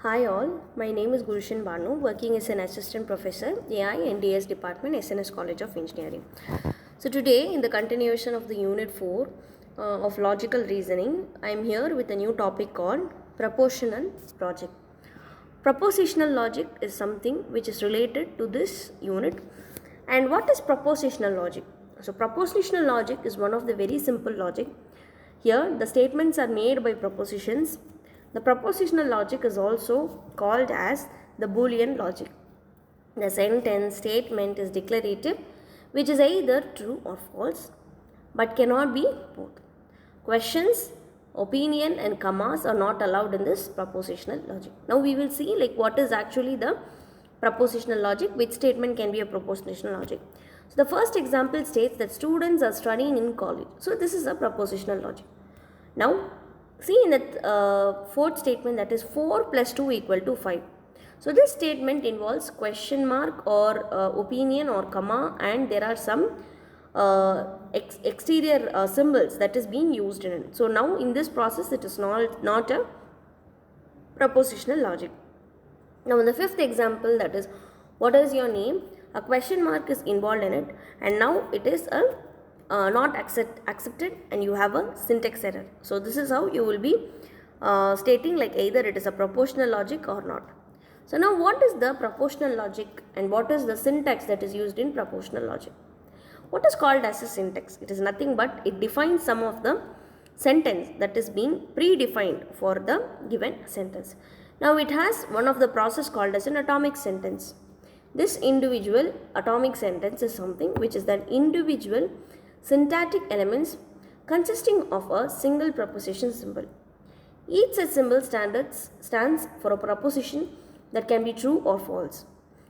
Hi all, my name is Gulshan working as an assistant professor, AI and DS department, SNS College of Engineering. So today, in the continuation of the unit 4 of logical reasoning, I am here with a new topic called propositional logic. Propositional logic is something which is related to this unit. And what is propositional logic? So propositional logic is one of the very simple logic. Here the statements are made by propositions. The propositional logic is also called as the Boolean logic. The sentence statement is declarative, which is either true or false, but cannot be both. Questions, opinion and commas are not allowed in this propositional logic. Now we will see what is actually the propositional logic, which statement can be a propositional logic. So the first example states that students are studying in college. So this is a propositional logic. Now see in the fourth statement, that is 4 plus 2 equal to 5. So this statement involves question mark or opinion or comma, and there are some exterior symbols that is being used in it. So now in this process it is not a propositional logic. Now in the fifth example, that is what is your name, a question mark is involved in it, and now it is a not accepted and you have a syntax error. So this is how you will be stating either it is a propositional logic or not. So now what is the propositional logic and what is the syntax that is used in propositional logic? What is called as a syntax? It is nothing but it defines some of the sentence that is being predefined for the given sentence. Now it has one of the process called as an atomic sentence. This individual atomic sentence is something which is that individual syntactic elements consisting of a single proposition symbol. Each such symbol stands for a proposition that can be true or false.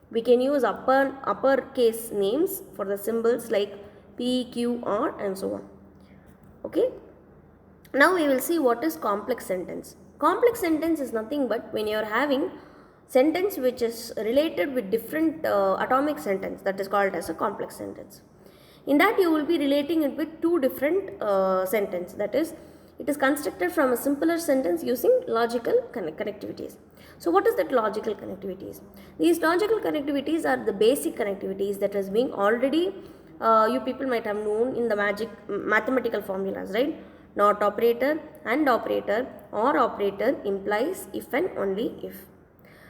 We can use uppercase names for the symbols like P, Q, R and so on. Okay. Now we will see what is complex sentence. Complex sentence is nothing but when you are having sentence which is related with different atomic sentence, that is called as a complex sentence. In that you will be relating it with two different sentences, that is it is constructed from a simpler sentence using logical connectivities. So what is that logical connectivities? These logical connectivities are the basic connectivities that is being already you people might have known in the mathematical formulas, right? Not operator, and operator, or operator implies if and only if.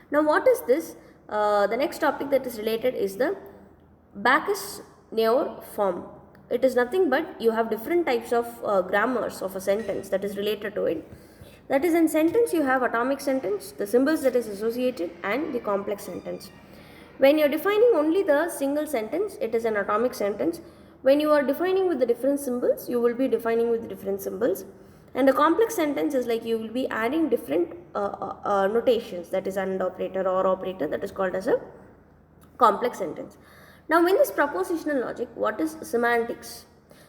Now what is this? The next topic that is related is the Backus Naur form. It is nothing but you have different types of grammars of a sentence that is related to it. That is, in sentence you have atomic sentence, the symbols that is associated, and the complex sentence. When you are defining only the single sentence, it is an atomic sentence. When you are defining with the different symbols, you will be defining with different symbols. And a complex sentence is like you will be adding different notations, that is and operator or operator, that is called as a complex sentence. Now in this propositional logic, what is semantics?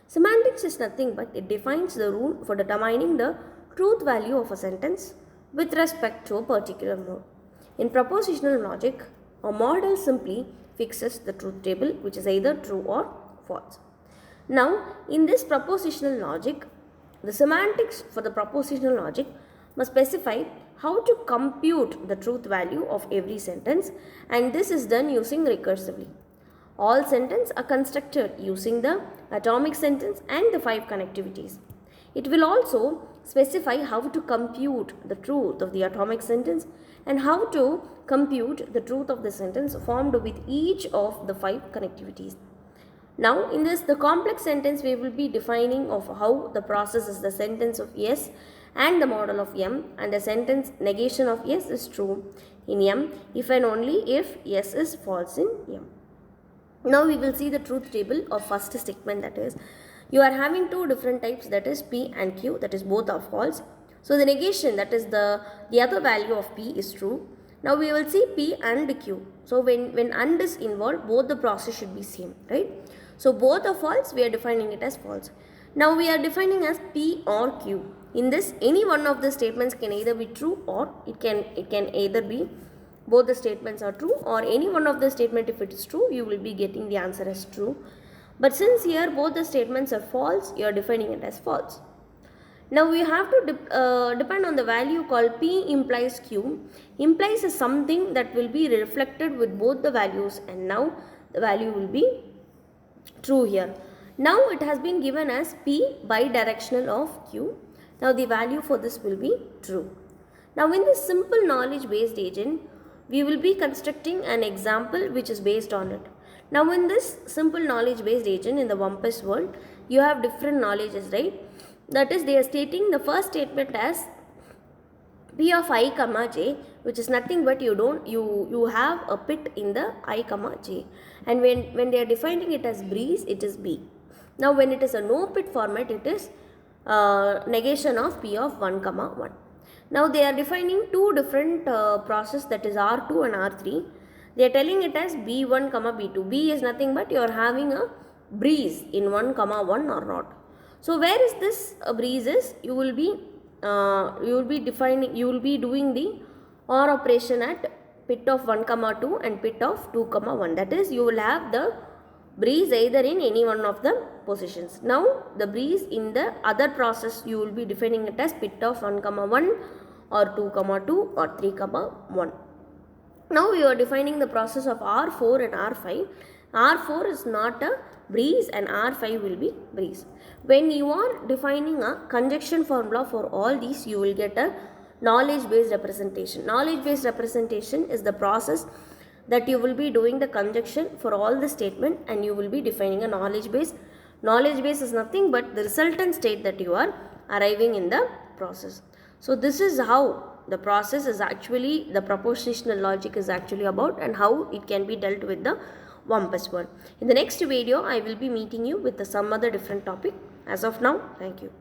Semantics is nothing but it defines the rule for determining the truth value of a sentence with respect to a particular mode. In propositional logic, a model simply fixes the truth table, which is either true or false. Now in this propositional logic, the semantics for the propositional logic must specify how to compute the truth value of every sentence, and this is done using recursively. All sentences are constructed using the atomic sentence and the 5 connectivities. It will also specify how to compute the truth of the atomic sentence and how to compute the truth of the sentence formed with each of the 5 connectivities. Now in this, the complex sentence, we will be defining of how the process is the sentence of yes and the model of M, and the sentence negation of yes is true in M if and only if yes is false in M. Now we will see the truth table or first statement, that is you are having two different types, that is P and Q, that is both are false. So the negation, that is the other value of P is true. Now we will see P and Q. So when and is involved, both the process should be same, right? So both are false, we are defining it as false. Now we are defining as P or Q. In this, any one of the statements can either be true or it can either be both the statements are true, or any one of the statement, if it is true, you will be getting the answer as true. But since here both the statements are false, you are defining it as false. Now we have to depend on the value called P implies Q. Implies is something that will be reflected with both the values, and now the value will be true here. Now it has been given as P bidirectional of Q. Now the value for this will be true. Now in this simple knowledge based agent, we will be constructing an example which is based on it. Now in this simple knowledge based agent in the Wumpus world, you have different knowledges, right? That is, they are stating the first statement as P of I comma j, which is nothing but you have a pit in the I comma j, and when they are defining it as breeze, it is B. Now when it is a no pit format, it is negation of P of 1 comma 1. Now they are defining two different process, that is R2 and R3. They are telling it as B1 comma B2. B is nothing but you are having a breeze in 1 comma 1 or not. So where is this breeze is? You will be doing the OR operation at pit of 1 comma 2 and pit of 2 comma 1. That is, you will have the breeze either in any one of the positions. Now the breeze in the other process, you will be defining it as pit of 1 comma 1 or 2 comma 2 or 3 comma 1. Now we are defining the process of R4 and R5. R4 is not a breeze and R5 will be breeze. When you are defining a conjunction formula for all these, you will get a knowledge based representation. Knowledge based representation is the process that you will be doing the conjunction for all the statement, and you will be defining a knowledge base. Knowledge base is nothing but the resultant state that you are arriving in the process. So this is how the process is actually, the propositional logic is actually about, and how it can be dealt with the Wumpus world. In the next video, I will be meeting you with some other different topic. As of now, thank you.